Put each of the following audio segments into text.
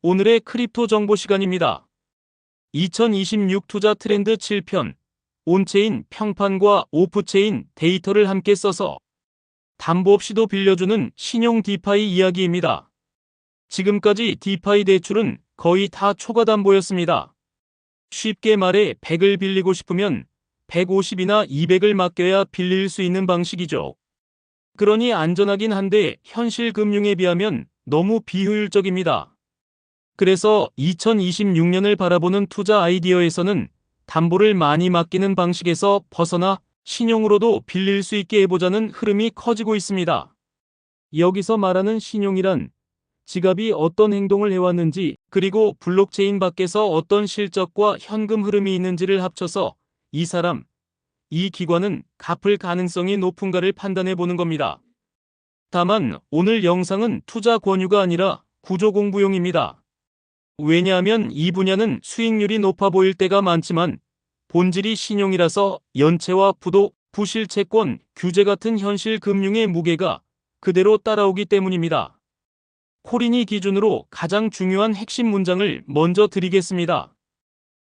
오늘의 크립토 정보 시간입니다. 2026 투자 트렌드 7편, 온체인 평판과 오프체인 데이터를 함께 써서 담보 없이도 빌려주는 신용 디파이 이야기입니다. 지금까지 디파이 대출은 거의 다 초과담보였습니다. 쉽게 말해 100을 빌리고 싶으면 150이나 200을 맡겨야 빌릴 수 있는 방식이죠. 그러니 안전하긴 한데 현실 금융에 비하면 너무 비효율적입니다. 그래서 2026년을 바라보는 투자 아이디어에서는 담보를 많이 맡기는 방식에서 벗어나 신용으로도 빌릴 수 있게 해보자는 흐름이 커지고 있습니다. 여기서 말하는 신용이란 지갑이 어떤 행동을 해왔는지, 그리고 블록체인 밖에서 어떤 실적과 현금 흐름이 있는지를 합쳐서 이 사람, 이 기관은 갚을 가능성이 높은가를 판단해 보는 겁니다. 다만 오늘 영상은 투자 권유가 아니라 구조 공부용입니다. 왜냐하면 이 분야는 수익률이 높아 보일 때가 많지만 본질이 신용이라서 연체와 부도, 부실채권, 규제 같은 현실 금융의 무게가 그대로 따라오기 때문입니다. 코린이 기준으로 가장 중요한 핵심 문장을 먼저 드리겠습니다.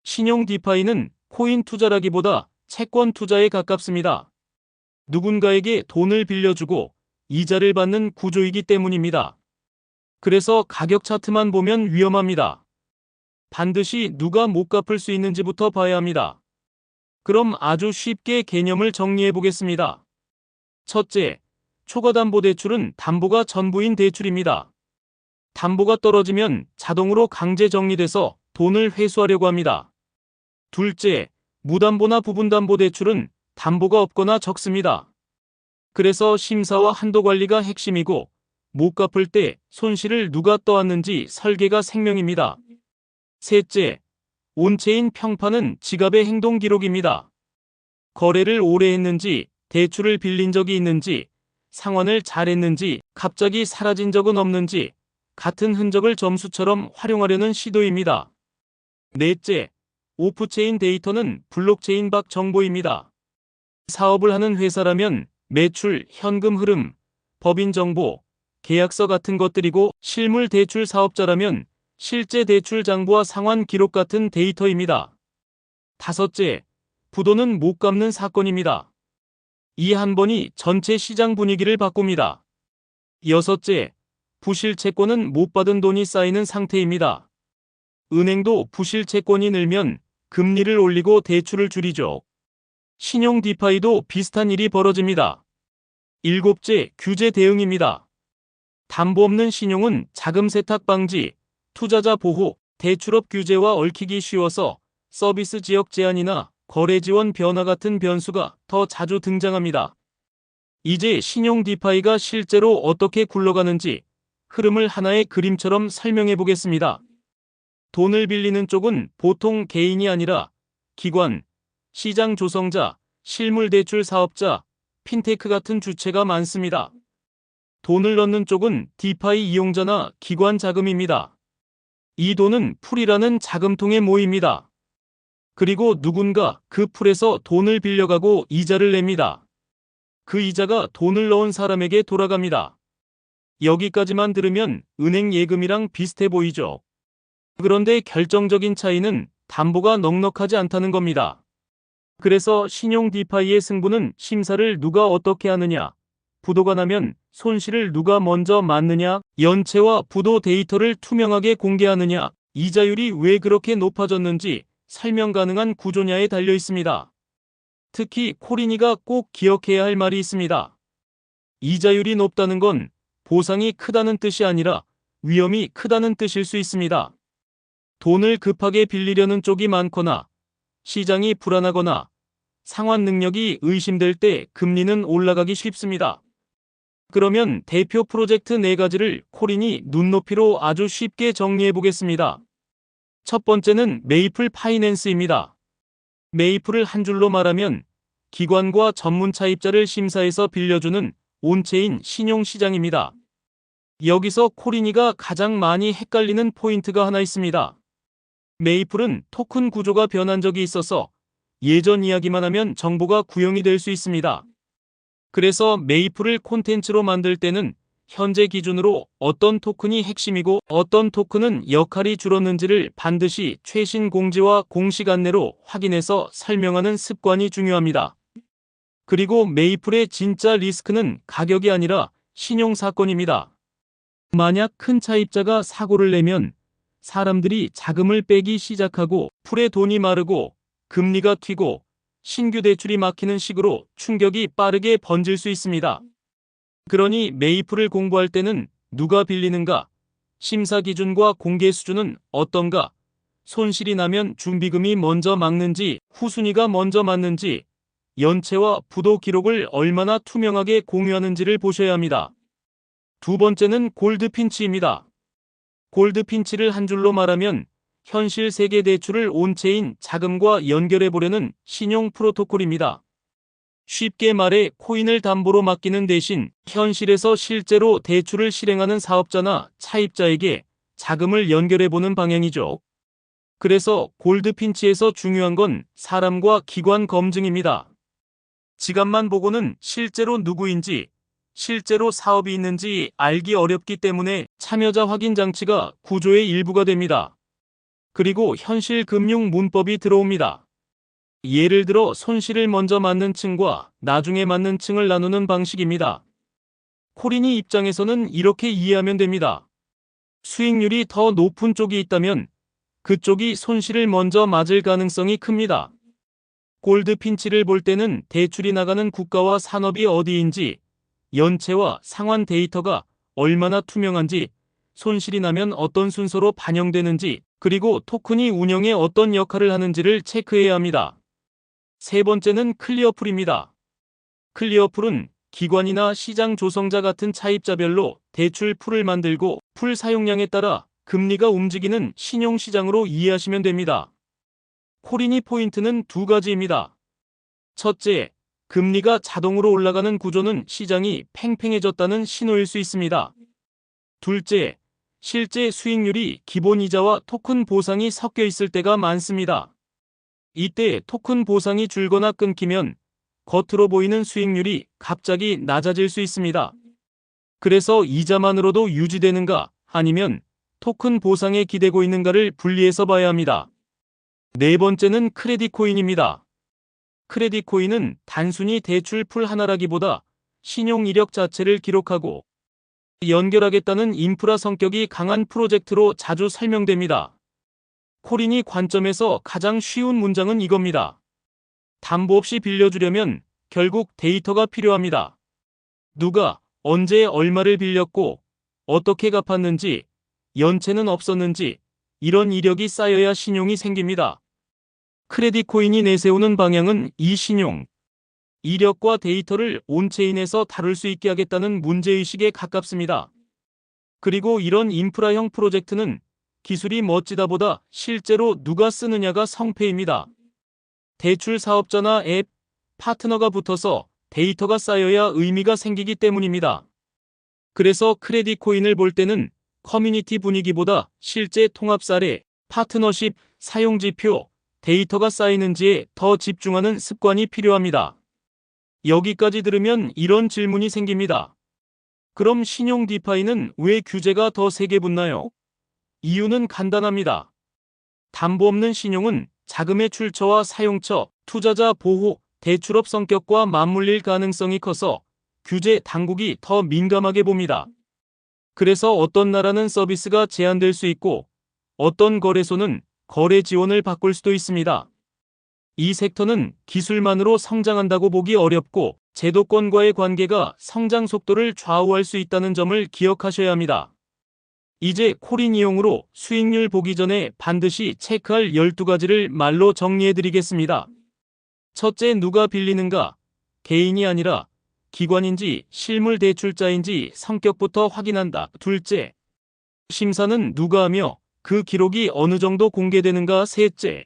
신용 디파이는 코인 투자라기보다 채권 투자에 가깝습니다. 누군가에게 돈을 빌려주고 이자를 받는 구조이기 때문입니다. 그래서 가격 차트만 보면 위험합니다. 반드시 누가 못 갚을 수 있는지부터 봐야 합니다. 그럼 아주 쉽게 개념을 정리해 보겠습니다. 첫째, 초과담보대출은 담보가 전부인 대출입니다. 담보가 떨어지면 자동으로 강제 정리돼서 돈을 회수하려고 합니다. 둘째, 무담보나 부분담보대출은 담보가 없거나 적습니다. 그래서 심사와 한도 관리가 핵심이고 못 갚을 때 손실을 누가 떠안는지 설계가 생명입니다. 셋째, 온체인 평판은 지갑의 행동 기록입니다. 거래를 오래 했는지, 대출을 빌린 적이 있는지, 상환을 잘했는지, 갑자기 사라진 적은 없는지, 같은 흔적을 점수처럼 활용하려는 시도입니다. 넷째, 오프체인 데이터는 블록체인 밖 정보입니다. 사업을 하는 회사라면 매출, 현금 흐름, 법인 정보, 계약서 같은 것들이고 실물 대출 사업자라면 실제 대출 장부와 상환 기록 같은 데이터입니다. 다섯째, 부도는 못 갚는 사건입니다. 이 한 번이 전체 시장 분위기를 바꿉니다. 여섯째, 부실 채권은 못 받은 돈이 쌓이는 상태입니다. 은행도 부실 채권이 늘면 금리를 올리고 대출을 줄이죠. 신용 디파이도 비슷한 일이 벌어집니다. 일곱째, 규제 대응입니다. 담보 없는 신용은 자금 세탁 방지, 투자자 보호, 대출업 규제와 얽히기 쉬워서 서비스 지역 제한이나 거래 지원 변화 같은 변수가 더 자주 등장합니다. 이제 신용 디파이가 실제로 어떻게 굴러가는지 흐름을 하나의 그림처럼 설명해 보겠습니다. 돈을 빌리는 쪽은 보통 개인이 아니라 기관, 시장 조성자, 실물 대출 사업자, 핀테크 같은 주체가 많습니다. 돈을 넣는 쪽은 디파이 이용자나 기관 자금입니다. 이 돈은 풀이라는 자금통에 모입니다. 그리고 누군가 그 풀에서 돈을 빌려가고 이자를 냅니다. 그 이자가 돈을 넣은 사람에게 돌아갑니다. 여기까지만 들으면 은행 예금이랑 비슷해 보이죠. 그런데 결정적인 차이는 담보가 넉넉하지 않다는 겁니다. 그래서 신용 디파이의 승부는 심사를 누가 어떻게 하느냐, 부도가 나면 손실을 누가 먼저 맞느냐, 연체와 부도 데이터를 투명하게 공개하느냐, 이자율이 왜 그렇게 높아졌는지 설명 가능한 구조냐에 달려 있습니다. 특히 코린이가 꼭 기억해야 할 말이 있습니다. 이자율이 높다는 건 보상이 크다는 뜻이 아니라 위험이 크다는 뜻일 수 있습니다. 돈을 급하게 빌리려는 쪽이 많거나 시장이 불안하거나 상환 능력이 의심될 때 금리는 올라가기 쉽습니다. 그러면 대표 프로젝트 4가지를 코린이 눈높이로 아주 쉽게 정리해 보겠습니다. 첫 번째는 메이플 파이낸스입니다. 메이플을 한 줄로 말하면 기관과 전문 차입자를 심사해서 빌려주는 온체인 신용시장입니다. 여기서 코린이가 가장 많이 헷갈리는 포인트가 하나 있습니다. 메이플은 토큰 구조가 변한 적이 있어서 예전 이야기만 하면 정보가 구형이 될 수 있습니다. 그래서 메이플을 콘텐츠로 만들 때는 현재 기준으로 어떤 토큰이 핵심이고 어떤 토큰은 역할이 줄었는지를 반드시 최신 공지와 공식 안내로 확인해서 설명하는 습관이 중요합니다. 그리고 메이플의 진짜 리스크는 가격이 아니라 신용사건입니다. 만약 큰 차입자가 사고를 내면 사람들이 자금을 빼기 시작하고 풀의 돈이 마르고 금리가 튀고 신규 대출이 막히는 식으로 충격이 빠르게 번질 수 있습니다. 그러니 메이플을 공부할 때는 누가 빌리는가, 심사 기준과 공개 수준은 어떤가, 손실이 나면 준비금이 먼저 막는지 후순위가 먼저 맞는지, 연체와 부도 기록을 얼마나 투명하게 공유하는지를 보셔야 합니다. 두 번째는 골드핀치입니다. 골드핀치를 한 줄로 말하면 현실 세계 대출을 온체인 자금과 연결해보려는 신용 프로토콜입니다. 쉽게 말해 코인을 담보로 맡기는 대신 현실에서 실제로 대출을 실행하는 사업자나 차입자에게 자금을 연결해보는 방향이죠. 그래서 골드핀치에서 중요한 건 사람과 기관 검증입니다. 지갑만 보고는 실제로 누구인지, 실제로 사업이 있는지 알기 어렵기 때문에 참여자 확인 장치가 구조의 일부가 됩니다. 그리고 현실 금융 문법이 들어옵니다. 예를 들어 손실을 먼저 맞는 층과 나중에 맞는 층을 나누는 방식입니다. 코린이 입장에서는 이렇게 이해하면 됩니다. 수익률이 더 높은 쪽이 있다면 그쪽이 손실을 먼저 맞을 가능성이 큽니다. 골드핀치를 볼 때는 대출이 나가는 국가와 산업이 어디인지, 연체와 상환 데이터가 얼마나 투명한지, 손실이 나면 어떤 순서로 반영되는지, 그리고 토큰이 운영에 어떤 역할을 하는지를 체크해야 합니다. 세 번째는 클리어풀입니다. 클리어풀은 기관이나 시장 조성자 같은 차입자별로 대출 풀을 만들고 풀 사용량에 따라 금리가 움직이는 신용시장으로 이해하시면 됩니다. 코린이 포인트는 두 가지입니다. 첫째, 금리가 자동으로 올라가는 구조는 시장이 팽팽해졌다는 신호일 수 있습니다. 둘째, 실제 수익률이 기본 이자와 토큰 보상이 섞여 있을 때가 많습니다. 이때 토큰 보상이 줄거나 끊기면 겉으로 보이는 수익률이 갑자기 낮아질 수 있습니다. 그래서 이자만으로도 유지되는가 아니면 토큰 보상에 기대고 있는가를 분리해서 봐야 합니다. 네 번째는 크레딧 코인입니다. 크레딧 코인은 단순히 대출 풀 하나라기보다 신용 이력 자체를 기록하고 연결하겠다는 인프라 성격이 강한 프로젝트로 자주 설명됩니다. 코린이 관점에서 가장 쉬운 문장은 이겁니다. 담보 없이 빌려주려면 결국 데이터가 필요합니다. 누가, 언제 얼마를 빌렸고, 어떻게 갚았는지, 연체는 없었는지, 이런 이력이 쌓여야 신용이 생깁니다. 크레딧 코인이 내세우는 방향은 이 신용, 이력과 데이터를 온체인에서 다룰 수 있게 하겠다는 문제의식에 가깝습니다. 그리고 이런 인프라형 프로젝트는 기술이 멋지다보다 실제로 누가 쓰느냐가 성패입니다. 대출 사업자나 앱, 파트너가 붙어서 데이터가 쌓여야 의미가 생기기 때문입니다. 그래서 크레딧 코인을 볼 때는 커뮤니티 분위기보다 실제 통합 사례, 파트너십, 사용 지표, 데이터가 쌓이는지에 더 집중하는 습관이 필요합니다. 여기까지 들으면 이런 질문이 생깁니다. 그럼 신용 디파이는 왜 규제가 더 세게 붙나요? 이유는 간단합니다. 담보 없는 신용은 자금의 출처와 사용처, 투자자 보호, 대출업 성격과 맞물릴 가능성이 커서 규제 당국이 더 민감하게 봅니다. 그래서 어떤 나라는 서비스가 제한될 수 있고 어떤 거래소는 거래 지원을 바꿀 수도 있습니다. 이 섹터는 기술만으로 성장한다고 보기 어렵고 제도권과의 관계가 성장 속도를 좌우할 수 있다는 점을 기억하셔야 합니다. 이제 코린 이용으로 수익률 보기 전에 반드시 체크할 12가지를 말로 정리해드리겠습니다. 첫째, 누가 빌리는가? 개인이 아니라 기관인지 실물 대출자인지 성격부터 확인한다. 둘째, 심사는 누가 하며 그 기록이 어느 정도 공개되는가? 셋째,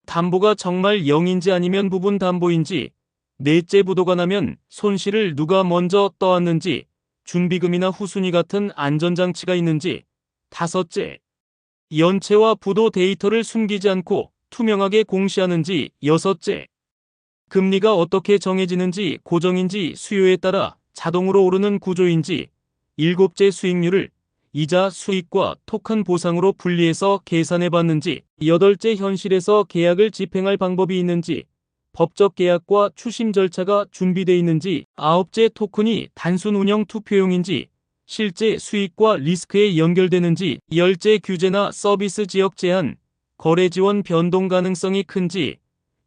담보가 정말 0인지 아니면 부분 담보인지. 넷째, 부도가 나면 손실을 누가 먼저 떠안는지, 준비금이나 후순위 같은 안전장치가 있는지. 다섯째, 연체와 부도 데이터를 숨기지 않고 투명하게 공시하는지. 여섯째, 금리가 어떻게 정해지는지 고정인지 수요에 따라 자동으로 오르는 구조인지. 7째 수익률을 이자 수익과 토큰 보상으로 분리해서 계산해 봤는지, 8째 현실에서 계약을 집행할 방법이 있는지, 법적 계약과 추심 절차가 준비되어 있는지, 9째 토큰이 단순 운영 투표용인지, 실제 수익과 리스크에 연결되는지, 10째 규제나 서비스 지역 제한, 거래 지원 변동 가능성이 큰지,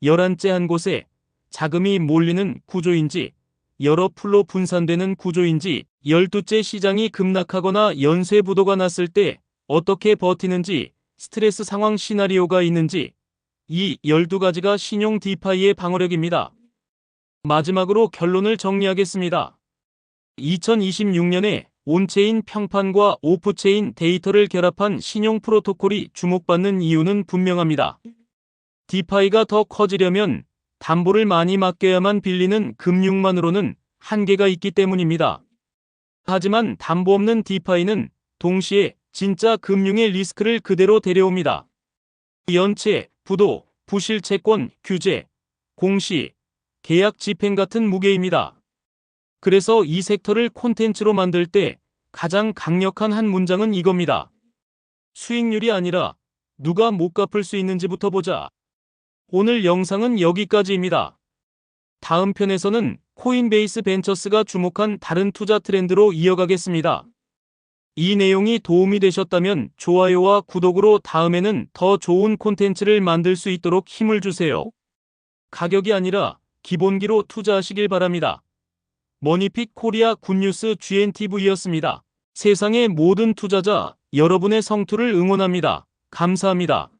11째 한 곳에 자금이 몰리는 구조인지, 여러 풀로 분산되는 구조인지, 12째 시장이 급락하거나 연쇄 부도가 났을 때 어떻게 버티는지, 스트레스 상황 시나리오가 있는지, 이 12가지가 신용 디파이의 방어력입니다. 마지막으로 결론을 정리하겠습니다. 2026년에 온체인 평판과 오프체인 데이터를 결합한 신용 프로토콜이 주목받는 이유는 분명합니다. 디파이가 더 커지려면 담보를 많이 맡겨야만 빌리는 금융만으로는 한계가 있기 때문입니다. 하지만 담보 없는 디파이는 동시에 진짜 금융의 리스크를 그대로 데려옵니다. 연체, 부도, 부실 채권, 규제, 공시, 계약 집행 같은 무게입니다. 그래서 이 섹터를 콘텐츠로 만들 때 가장 강력한 한 문장은 이겁니다. 수익률이 아니라 누가 못 갚을 수 있는지부터 보자. 오늘 영상은 여기까지입니다. 다음 편에서는 코인베이스 벤처스가 주목한 다른 투자 트렌드로 이어가겠습니다. 이 내용이 도움이 되셨다면 좋아요와 구독으로 다음에는 더 좋은 콘텐츠를 만들 수 있도록 힘을 주세요. 가격이 아니라 기본기로 투자하시길 바랍니다. 머니픽 코리아 굿뉴스 GNTV였습니다. 세상의 모든 투자자, 여러분의 성투를 응원합니다. 감사합니다.